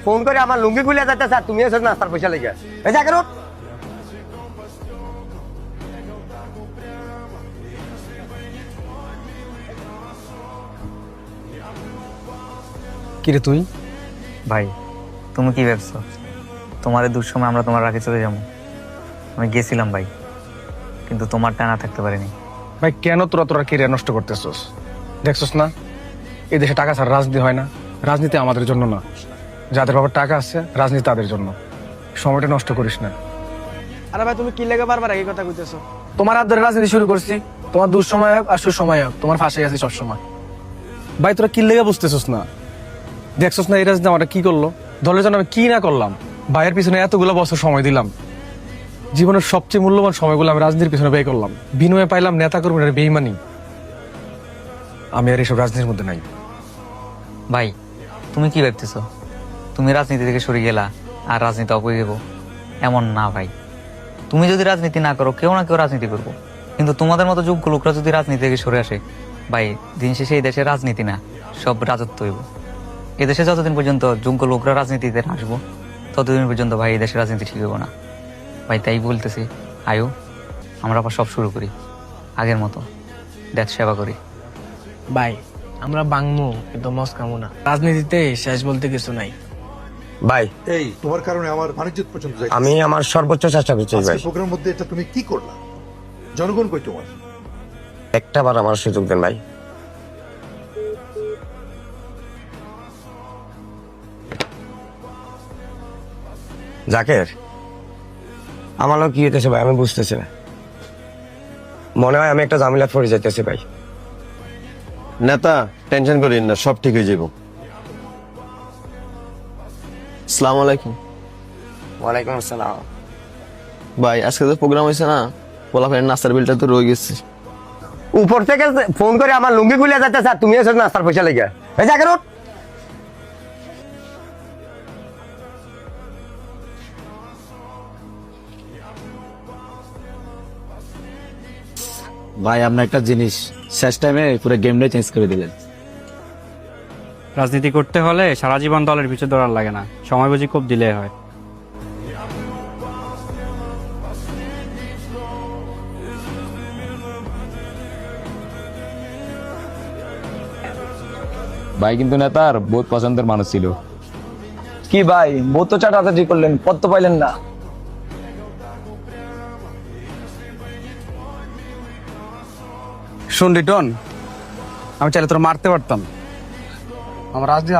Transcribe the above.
Phone করে আমার লুঙ্গি খুলে যাচ্ছে স্যার, তুমি এসে নাস্তার পয়সা লেগে এই যা কেন। কিরে তুই? ভাই তুমি কি ভাবছো তোমার এই দুঃসময় আমরা তোমার রাখে চলে যাবো? আমি গেছিলাম ভাই, কিন্তু তোমার টানা থাকতে পারিনি। ভাই কেন তোরা কেরিয়ার নষ্ট করতেছস? দেখছস না এই দেশে টাকা ছাড়া রাজনীতি হয় না। রাজনীতি আমাদের জন্য না, যাদের বাবার টাকা আছে রাজনীতি তাদের জন্য। সময়টা নষ্ট করিস না। আরে ভাই তুমি কি লেগে বারবার এই কথা কইতেছো? তোমার হাত ধরে রাজনীতি শুরু করছি, তোমার দুঃসময় হোক আর সুসময় হোক তোমার ফাঁসে গেছে সবসময়। ভাই তোরা কি লেগে বুঝতেছস না? দেখছস না এই রাজনীতি আমাটা কি করলো? দলের জন্য আমি কি না করলাম। ভাইয়ের পিছনে এতগুলো বছর সময় দিলাম, জীবনের সবচেয়ে মূল্যবান সময়গুলো আমি রাজনীতির পিছনে ব্যয় করলাম, বিনিময়ে পাইলাম নেতা কর্মীরা বেইমানি। আমি আর এসব রাজনীতির মধ্যে নাই। ভাই তুমি কি ভাবতেছো তুমি রাজনীতি থেকে সরে গেলা আর রাজনীতি অপয়ে যাবো? এমন না ভাই, তুমি যদি রাজনীতি না করো কেউ না কেউ রাজনীতি করবো, কিন্তু তোমাদের মতো যোগ্য লোকরা যদি রাজনীতি থেকে সরে আসে ভাই, দিন শেষে এই দেশে রাজনীতি না সব রাজত্ব হইব। এদেশে যতদিন পর্যন্ত যোগ্য লোকরা রাজনীতিতে আসবো ততদিন পর্যন্ত ভাই এই দেশে রাজনীতি ঠিক হইব না ভাই। তাই বলতেছি আয়ো আমরা আবার সব শুরু করি আগের মতো, দেশ সেবা করি। ভাই আমরা বাংমু কিন্তু মস্কামু না, রাজনীতিতে শেষ বলতে কিছু নাই। ভাই এই তোমার কারণে আমার বাণিজ্য পর্যন্ত যাইতেছে। আমি আমার সর্বোচ্চ চেষ্টা করছি ভাই। আজকের প্রোগ্রামের মধ্যে এটা তুমি কি করলা? জনগণ কই তোমার? একটা বার আমার সুযোগ দেন ভাই। জাকের আমারও কি হইতেছে ভাই আমি বুঝতেছি না। মনে হয় আমি একটা ঝামেলা পড়ে যাইতেছি ভাই। নেতা টেনশন করেন না, সব ঠিক হয়ে যাব। আসসালামু আলাইকুম ওয়ালাইকুম আসসালাম। ভাই, আজকে তো প্রোগ্রাম হয়েছে না, পোলাপাইন নাস্তার বিলটা তো রয়ে গেছে। উপর থেকে ফোন করে আমার লুঙ্গি খুলে যাচ্ছে স্যার, তুমি এসে নাস্তার পয়সা লেগে এই যা কেন। ভাই আপনার একটা জিনিস শেষ টাইমে পুরো গেমটাই চেঞ্জ করে দিলেন। রাজনীতি করতে হলে সারা জীবন দলের পিছু দৌড়ার লাগে না, সময় বুঝি খুব দিলে হয়। ভাই কিন্তু নেতার বহুত পছন্দের মানুষ ছিল। কি ভাই বহুত তো চাটাচাটি করলেন, পদ তো পাইলেন না। শুন রিটন, আমি চাইলে তোর মারতে পারতাম, আমার রাজনীতি